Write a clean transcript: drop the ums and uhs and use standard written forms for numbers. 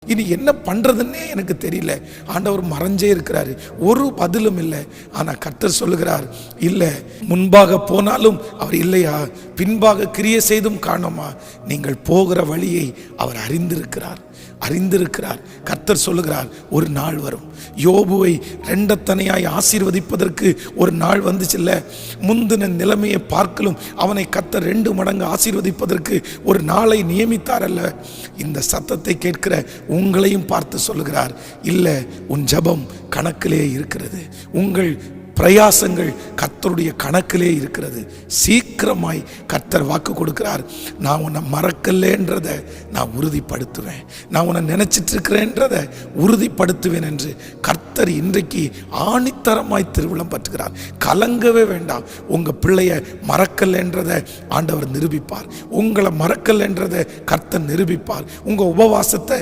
இனி என்ன பண்றதுன்னே எனக்கு தெரியல. ஆண்டவர் மறைஞ்சே இருக்கிறாரு, ஒரு பதிலும் இல்லை. ஆனா கர்த்தர் சொல்லுகிறார், இல்லை, முன்பாக போனாலும் அவர் இல்லையா, பின்பாக கிரியை செய்தும் காணோமா, நீங்கள் போகிற வழியை அவர் அறிந்திருக்கிறார். கர்த்தர் சொல்லுகிறார், ஒரு நாள் வரும். யோபுவை ரெண்டத்தனையாய் ஆசீர்வதிப்பதற்கு ஒரு நாள் வந்துச்சுல்ல. முந்தின நிலைமையை பார்க்கலும் அவனை கர்த்தர் 2 மடங்கு ஆசீர்வதிப்பதற்கு ஒரு நாளை நியமித்தார் அல்ல. இந்த சத்தத்தை கேட்கிற உங்களையும் பார்த்து சொல்லுகிறார், இல்லை, உன் ஜெபம் கணக்கிலே இருக்கிறது, உங்கள் பிரயாசங்கள் கர்த்தருடைய கணக்கிலே இருக்கிறது. சீக்கிரமாய் கர்த்தர் வாக்கு கொடுக்கிறார், நான் உன்னை மறக்கலேன்றதை நான் உறுதிப்படுத்துவேன், நான் உன்னை நினைச்சிட்டு இருக்கிறேன்றதை உறுதிப்படுத்துவேன் என்று கர்த்தர் இன்றைக்கு ஆணித்தரமாய் திருவிழம் பற்றுகிறார். கலங்கவே வேண்டாம். உங்க பிள்ளைய மறக்கலேன்றதை ஆண்டவர் நிரூபிப்பார், உங்களை மறக்கலேன்றதை கர்த்தர் நிரூபிப்பார், உங்க உபவாசத்தை